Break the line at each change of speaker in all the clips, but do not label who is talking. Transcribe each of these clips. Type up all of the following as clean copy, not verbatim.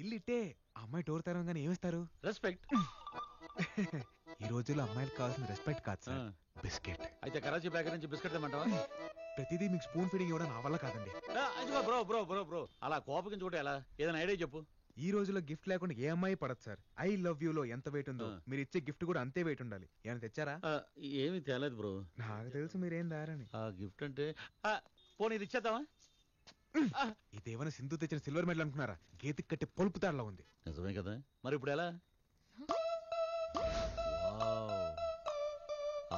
ఇల్లు ఇట్టే అమ్మాయి డోర్ తెరవగానే ఏమిస్తారు?
రెస్పెక్ట్.
ఈ రోజుల్లో అమ్మాయిలకు కావాల్సిన రెస్పెక్ట్ కాదు సార్, బిస్కెట్.
అయితే కరాచీ బేకరీ నుంచి బిస్కెట్ తెమ్మంటావా?
ప్రతిదీ మీకు స్పూన్ ఫీడింగ్ ఇవ్వడం నా వల్ల కాదండి.
బ్రో బ్రో బ్రో బ్రో అలా కోపగించుకుంటే ఎలా? ఏదైనా ఐడియా చెప్పు.
ఈ రోజుల్లో గిఫ్ట్ లేకుండా ఏ అమ్మాయి పడదు సార్. ఐ లవ్ యూ లో ఎంత వెయిట్ ఉందో మీరు ఇచ్చే గిఫ్ట్ కూడా అంతే వెయిట్ ఉండాలి. ఏమైనా తెచ్చారా?
ఏమీ తేలేదు బ్రో.
నాకు తెలుసు మీరేం దారని.
ఆ గిఫ్ట్ అంటే పోనీ ఇది ఇచ్చేద్దామా?
ఇదేమైనా సింధు తెచ్చిన సిల్వర్ మెడల్ అనుకున్నారా? గేతికి కట్టే పొలుపు తాడలా ఉంది.
నిజమే కదా, మరి ఇప్పుడు ఎలా?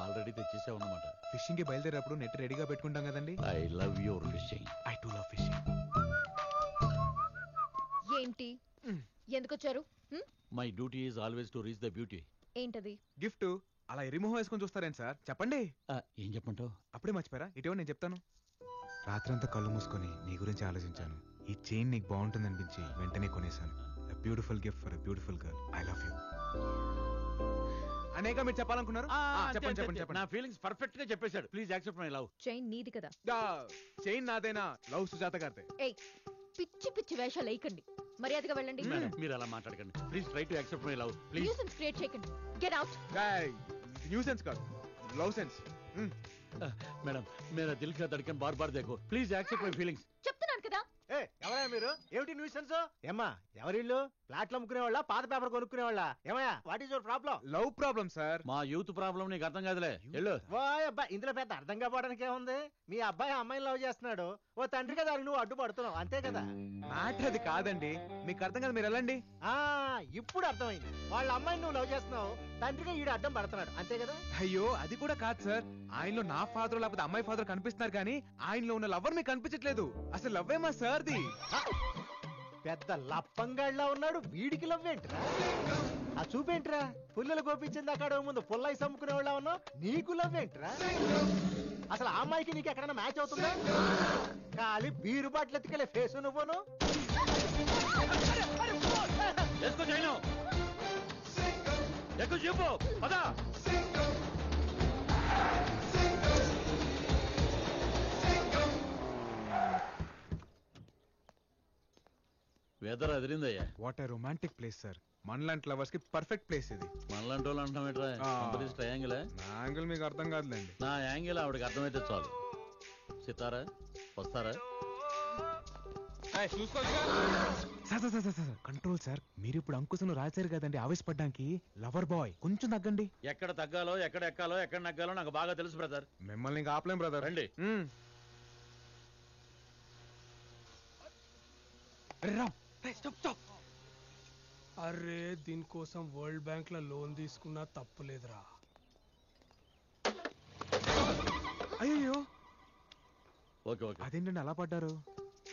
ఆల్రెడీ తెచ్చేసావు అన్నమాట.
ఫిషింగ్ కి బయలుదేరేటప్పుడు నెట్ రెడీగా పెట్టుకుంటాం కదండి.
I love your fishing.
I to love fishing.
ఏంటి ఎందుకు వచ్చారు?
My duty is always to reach the beauty.
ఏంటది?
గిఫ్ట్. అలా ఎరిమోహం వేసుకొని చూస్తారేంటి సార్? చెప్పండి.
ఏం చెప్పంటావు?
అప్పుడే మర్చిపోయారా? ఇటీవల నేను చెప్తాను. రాత్రంతా కళ్ళు మూసుకొని నీ గురించి ఆలోచించాను. ఈ చైన్ నీకు బాగుంటుంది అనిపించి వెంటనే కొనేశాను. Beautiful gift for beautiful girl. I love you. అనేక మీరు చెప్పాలనుకున్నారు? చెప్పండి చెప్పండి చెప్పండి.
నా ఫీలింగ్స్ పర్ఫెక్ట్ గా చెప్పేశాడు. Please accept my love.
Chain నీది కదా?
చైన్ నాదేనా? లవ్ సుజాత గారిదే.
ఏయ్, పిచ్చి పిచ్చి వేషాలు వేయకండి, మర్యాదగా వెళ్ళండి.
మీరు అలా మాట్లాడకండి. Please try to accept my love. Please.
Nuisance create చేయకండి. Get out.
న్యూసెన్స్ కాదు, లవ్ సెన్స్.
మేడం మేరా దిల్ కా ధడ్కన్ బార్ బార్ దేఖో. Please accept my feelings.
చెప్తున్నాను కదా.
ఎవరయ్యా మీరు? ఏమిటి న్యూసెన్స్? ఏమ్మా ఎవరిల్లు? ప్లాట్లు అమ్ముకునే వాళ్ళ, పాత పేపర్ కొనుక్కునే వాళ్ళ? ఏమయ్యా, what is your problem?
Love problem sir.
మా యూత్ ప్రాబ్లం నీకు అర్థం కాదులే. వెళ్ళు.
ఓయ్ అబ్బాయి, ఇందులో పెద్ద అర్థం కావడానికి ఏముంది? మీ అబ్బాయి అమ్మాయిని లవ్ చేస్తున్నాడు, ఓ తండ్రి కదా నువ్వు అడ్డుపడుతున్నావు, అంతే కదా.
మ్యాటర్ అది కాదండి, మీకు అర్థం కాదు, మీరు వెళ్ళండి.
ఇప్పుడు అర్థమైంది. వాళ్ళ అమ్మాయిని నువ్వు లవ్ చేస్తున్నావు, తండ్రిగా ఈడు అడ్డం పడుతున్నాడు, అంతే కదా.
అయ్యో అది కూడా కాదు సార్. ఆయనలో నా ఫాదర్ లేకపోతే అమ్మాయి ఫాదర్ కనిపిస్తున్నారు కానీ ఆయనలో ఉన్న లవర్ మీకు కనిపించట్లేదు. అసలు లవ్వే మా సార్ది.
పెద్ద లప్పంగాళ్ళ ఉన్నాడు, వీడికి లవ్వేంట్రా? ఆ చూపేంట్రా? పుల్లలు కోపించింది అక్కడ ముందు పుల్లయి సమ్ముకునే వాళ్ళ ఉన్నావు, నీకు లవ్వేంట్రా? అసలు ఆ అమ్మాయికి నీకు ఎక్కడైనా మ్యాచ్ అవుతుందా? ఖాళీ బీరు బాటిల్ ఎత్తుకెళ్ళే ఫేస్ నువ్వును.
చెప్పు పదా. వెదర్ అదిరిందయ్యా.
What a romantic place sir. మనలాంటి లవర్స్ కి పర్ఫెక్ట్ ప్లేస్ ఇది.
మనలాంటి వాళ్ళు అంటాం ఎట్రా? ట్రయాంగిల్.
నా యాంగిల్ మీకు అర్థం కాదులేండి.
నా యాంగిల్ ఆవిడకి అర్థమైతే చాలు. సితారా వస్తారా?
Control sir. మీరు ఇప్పుడు అంకుశను రాశారు కదండి ఆవేశపడ్డానికి. లవర్ బాయ్ కొంచెం తగ్గండి.
ఎక్కడ తగ్గాలో, ఎక్కడ ఎక్కాలో, ఎక్కడ నగ్గాలో నాకు బాగా తెలుసు బ్రదర్.
మిమ్మల్ని ఇంకా ఆపలేం బ్రదర్.
రండి.
అరే దీనికోసం వరల్డ్ బ్యాంక్ లో లోన్ తీసుకున్నా తప్పులేదురా.
అయ్యో
ఓకే ఓకే.
అదేంటండి అలా పడ్డారు?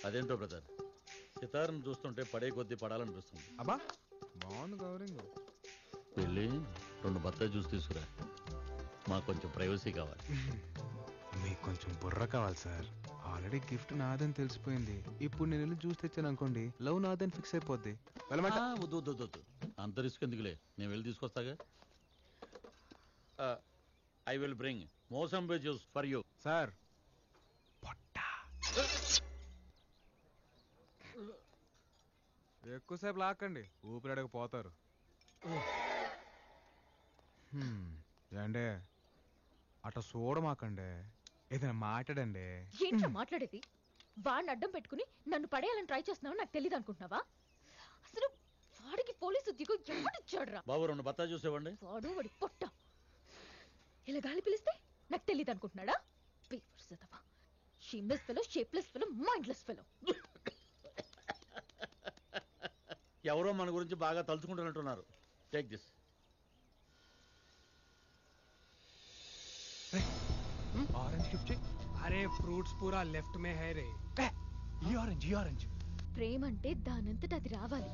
అదేంటో బ్రదర్, సితార్ను చూస్తుంటే పడే కొద్దీ పడాలనిపిస్తుంది.
అబ్బా బాగుంది కవరింగ్.
వెళ్ళి 2 బత్తాయి జ్యూస్ తీసుకురా, మాకు కొంచెం ప్రైవసీ కావాలి.
మీకు కొంచెం బుర్ర కావాలి సార్. ఆల్రెడీ గిఫ్ట్ నాదని తెలిసిపోయింది. ఇప్పుడు నేను వెళ్ళి జ్యూస్ తెచ్చాను అనుకోండి, లవ్ నాదని ఫిక్స్ అయిపోద్ది.
వద్దు వద్దు వద్దు, అంత రిస్క్ ఎందుకులే, నేను వెళ్ళి తీసుకొస్తాగా. I will bring mosambi juice for you.
Sir ఎక్కువసేపు లాక్కండి, ఊపిరాడక పోతారు. ఏండే అట్ట చూడమాకండి, ఏదైనా మాట్లాడండి.
ఏంటో మాట్లాడేది? వాడిని అడ్డం పెట్టుకుని నన్ను పడేయాలని ట్రై చేస్తున్నావు నాకు తెలియదు అనుకుంటున్నావా? అసలు వాడికి పోలీసు ఉద్యోగం ఎవడిచ్చాడు రా?
బాబు 2 బత్తాయి జ్యూస్ ఇవ్వండి.
వాడు వాడి పొట్ట ఇలా గాలి పిలిస్తే నాకు తెలియదు అనుకుంటున్నాడా? Shameless fellow, shapeless fellow, mindless fellow.
ఎవరో మన గురించి బాగా తలుచుకుంటున్నట్టున్నారు. Take this.
Orange gift.
అరే ఫ్రూట్స్ పూరా లెఫ్ట్ మే హై రే.
ఈ ఆరెంజ్, ఈ ఆరెంజ్.
ప్రేమ అంటే దానంతట అది రావాలి.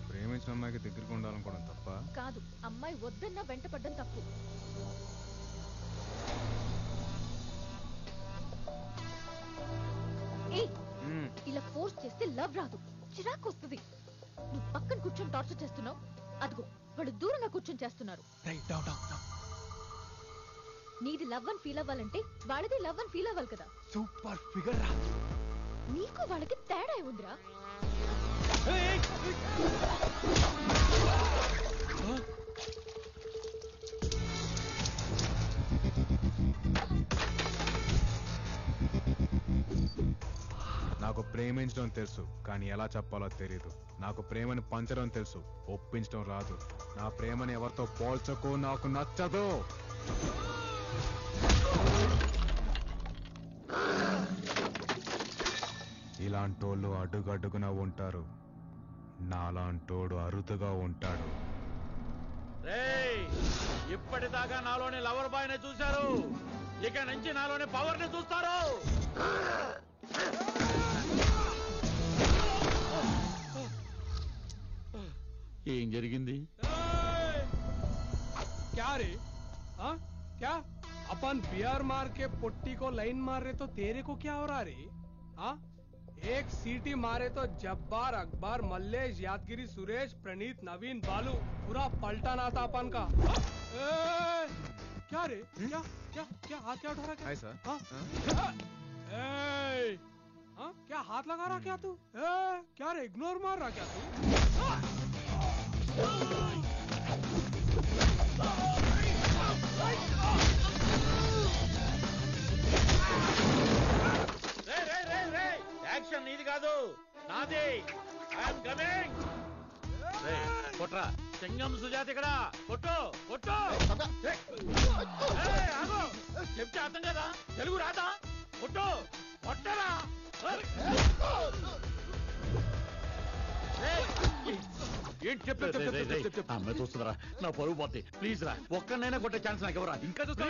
ప్రేమించిన అమ్మాయికి దగ్గరికి ఉండాలనుకోవడం తప్ప
కాదు, అమ్మాయి వద్దన్నా వెంట పడ్డం తప్పు. ఇలా ఫోర్స్ చేస్తే లవ్ రాదు, చిరాకు వస్తుంది. నువ్వు పక్కన కూర్చొని టార్చర్ చేస్తున్నావు, అదిగో వాళ్ళు దూరంగా కూర్చొని చేస్తున్నారు. నీది లవ్ అని ఫీల్ అవ్వాలంటే వాళ్ళది లవ్ అని ఫీల్ అవ్వాలి కదా.
సూపర్ ఫిగర్ రా.
నీకు వాళ్ళకి తేడా ఏముందిరా?
ప్రేమించడం తెలుసు, కానీ ఎలా చెప్పాలో తెలియదు. నాకు ప్రేమను పంచడం తెలుసు, ఒప్పించడం రాదు. నా ప్రేమని ఎవరితో పోల్చకు, నాకు నచ్చదు. ఇలాంటోళ్ళు అడుగడుగున ఉంటారు, నాలాంటోడు అరుదుగా ఉంటాడు.
ఇప్పటిదాకా నాలోని లవర్ బాయ్ ని చూశారు, ఇక నుంచి నాలోని పవర్ ని చూస్తారు. ఏం జరిగింది?
क्या रे? हाँ क्या? अपन बियर मार के पुट्टी को लाइन मार रहे तो तेरे को क्या हो रहा रे? हाँ एक सीटी मारे तो जब्बार, अकबर, मल्लेश, यादगिरी, सुरेश, प्रणीत, नवीन, बालू पूरा पलटाना था अपन का. क्या रे? क्या क्या क्या हाथ क्या उठा रहा?
Hi sir.
हाँ? हाँ? क्या हाथ लगा रहा क्या तू? क्या रे इग्नोर मार रहा क्या तू?
యాక్షన్ నీది కాదు, నాది. I'm coming. కొట్రా, సింగం సుజాత ఇక్కడ. కొట్టు కొట్టు. ఆగు, చెప్తే అర్థం కదా, తెలుగు రాదా? కొట్టు కొట్టరా. ఏంటి చెప్పు. అమ్మాయి చూస్తుందిరా, నా పరువు పోతే. ప్లీజ్ రా, ఒక్కనైనా కొట్టే ఛాన్స్ నాకు ఎవరా? ఇంకా చూస్తా.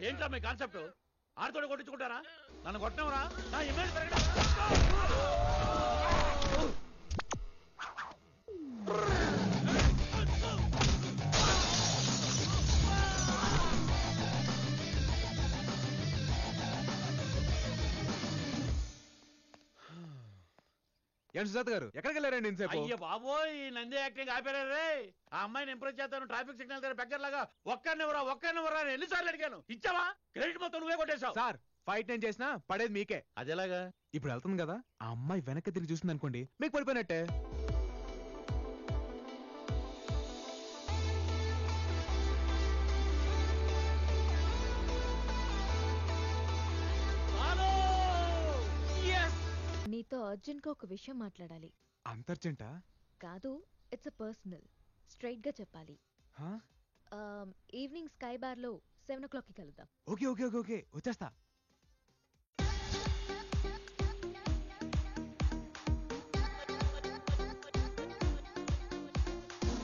ఏంట్రా మీ కాన్సెప్ట్? ఆడితోటి కొట్టించుకుంటారా? నన్ను కొట్టనవరా? నా ఇమేజ్ పెరగడం.
ఏంటి సుజాత గారు, ఎక్కడికి వెళ్ళారండి ఇంతసేపు?
అయ్య బాబోయ్, నంది యాక్టింగ్ ఆపేరే. ఆ అమ్మాయిని ఇంప్రెస్ చేస్తాను ట్రాఫిక్ సిగ్నల్ దగ్గర బెగ్గర్ లాగా. ఒక్కరినివరా అని ఎన్నిసార్లు అడిగాను, ఇచ్చావా? క్రెడిట్ మొత్తం నువ్వే కొట్టేశావు.
సార్, ఫైట్ నేను చేసినా పడేది మీకే.
అదేలాగా?
ఇప్పుడు వెళ్తుంది కదా, ఆ అమ్మాయి వెనక్కి తిరిగి చూసింది అనుకోండి, మీకు పడిపోయినట్టే.
నీతో అర్జున్ గా ఒక విషయం మాట్లాడాలి.
అంతర్జంటా?
కాదు, ఇట్స్ అ పర్సనల్. స్ట్రైట్ గా చెప్పాలి. ఈవినింగ్ స్కై బార్ లో 7 o'clock కి కలుద్దాం.
ఓకే ఓకే ఓకే ఓకే, వచ్చేస్తా.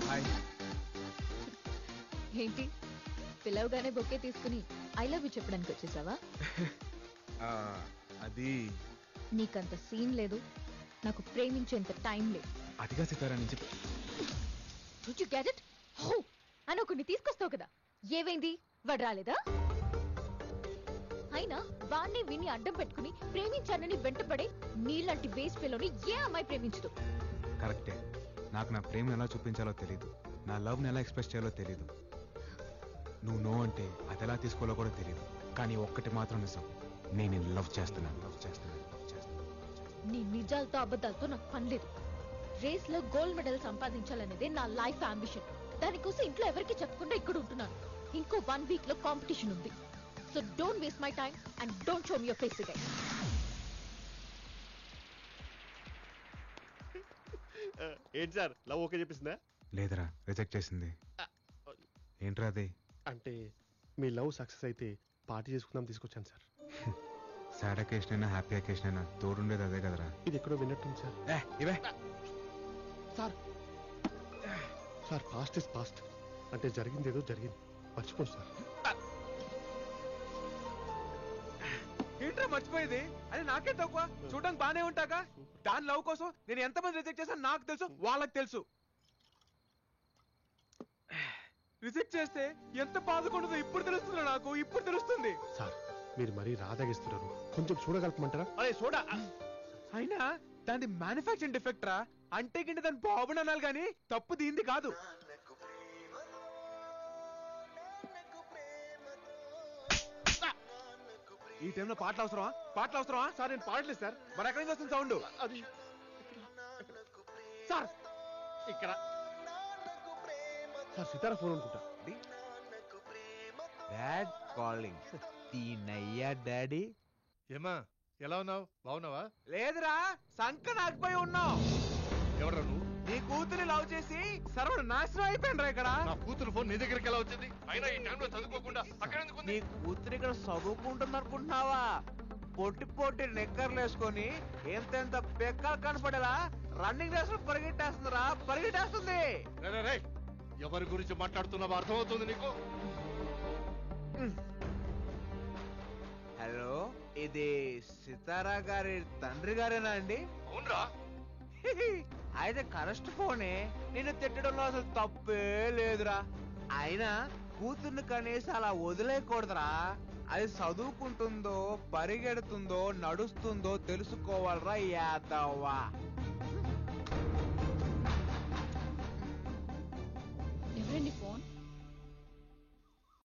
హాయ్.
ఏంటి, పిలవగానే బొకే తీసుకుని ఐ లవ్ యూ చెప్పడానికి వచ్చేసావా?
అది
నీకంత సీన్ లేదు, నాకు ప్రేమించేంత టైం లేదు.
అదిగా సితారా నుంచి.
Did you get it? హో అని ఒకరిని తీసుకొస్తావు కదా, ఏవైంది? వాడు రాలేదా? అయినా వాణ్ణి విని అడ్డం పెట్టుకుని ప్రేమించానని వెంటపడే నీలాంటి వేస్ట్ పిల్లని ఏ అమ్మాయి ప్రేమించదు.
కరెక్టే, నాకు నా ప్రేమను ఎలా చూపించాలో తెలీదు, నా లవ్ని ఎలా ఎక్స్ప్రెస్ చేయాలో తెలీదు. నువ్వు నో అంటే అది ఎలా తీసుకోవాలో కూడా తెలీదు. కానీ ఒక్కటి మాత్రం నిజం, నేను లవ్ చేస్తున్నాను.
నీ నిజాలతో అబద్ధాలతో నాకు పని లేదు. రేస్ లో గోల్డ్ మెడల్ సంపాదించాలనేదే నా లైఫ్ అంబిషన్. దానికోసం ఇంట్లో ఎవరికి చెప్పకుండా ఇక్కడ ఉంటున్నాను. ఇంకో 1 week లో కాంపిటీషన్ ఉంది. So don't waste my time and don't show me your face again.
ఏంటి సార్, లవ్ ఓకే చెప్పేసిందా?
లేదరా, రిజెక్ట్ చేసింది. ఏంట్రా అది?
అంటే మీ లవ్ సక్సెస్ అయితే పార్టీ చేసుకుందాం తీసుకొచ్చాను సార్.
సాడ్ అకేషన్ అయినా హ్యాపీ అకేషన్ అయినా తోడుండేది అదే కదరా.
ఇది ఎక్కడో విన్నట్టుంది సార్.
ఇవే
sir sir, past is past. అంటే జరిగింది ఏదో జరిగింది, మర్చిపోండి సార్.
ఏంట్రా మర్చిపోయేది? అది నాకే తక్కువ. చూడడానికి బానే ఉంటాక దాని లవ్ కోసం నేను ఎంతమంది రిజెక్ట్ చేశాను నాకు తెలుసు, వాళ్ళకి తెలుసు. రిజెక్ట్ చేస్తే ఎంత బాధకుంటుందో ఇప్పుడు తెలుస్తుంది నాకు, ఇప్పుడు తెలుస్తుంది.
సార్, మీరు మరీ రాదాగిస్తున్నారు, కొంచెం చూడగలపమంటారా?
అరే చూడా.
అయినా దాని మ్యానుఫాక్చరింగ్ డిఫెక్ట్ రా. అంటే గింటే దాని బాబుని అనాలి కానీ తప్పు దీంది కాదు. ఈ టైంలో పాటలు అవసరమా? పాటలు అవసరమా?
సార్ నేను పాడలేదు సార్.
మరి ఎక్కడి నుంచి వస్తుంది సౌండ్?
అది సార్
ఇక్కడ
సార్ సితారా ఫోన్ అనుకుంటా.
డాడ్ కాలింగ్ తీనయ్యా డాడీ.
ఏమా ఎలా ఉన్నావు? బాగున్నావా?
లేదురా, సంక నాకుపోయి ఉన్నావు.
ఎవరా నువ్వు?
నీ కూతురి లవ్ చేసి సర్వడు నాశనం అయిపోయినరా ఇక్కడ.
నా కూతురు ఫోన్ నీ దగ్గరికి ఎలా వచ్చింది? అయినా ఈ టైంలో చదువుకోకుండా అక్కడ ఎందుకు ఉంది?
నీ కూతురు ఇక్కడ చదువుకుంటుంది అనుకుంటున్నావా? పొట్టి పొట్టి నెక్కర్లు వేసుకొని ఎంతెంత పెక్కలు కనపడేలా రన్నింగ్ రేస్ లో పరిగెట్టేస్తుందిరా, పరిగెట్టేస్తుంది.
రేయ్, రేయ్, ఎవరి గురించి మాట్లాడుతున్నావో అర్థమవుతుంది నీకు?
హలో, ఇది సితారా గారి తండ్రి గారేనా అండి?
అవునరా.
అయితే కరెస్ట్ ఫోనే. నిన్ను తిట్టడంలో అసలు తప్పే లేదురా. అయినా కూతుర్ని కనీసం అలా వదిలేయకూడదురా. అది చదువుకుంటుందో పరిగెడుతుందో నడుస్తుందో తెలుసుకోవాలరా యాదవ్వా.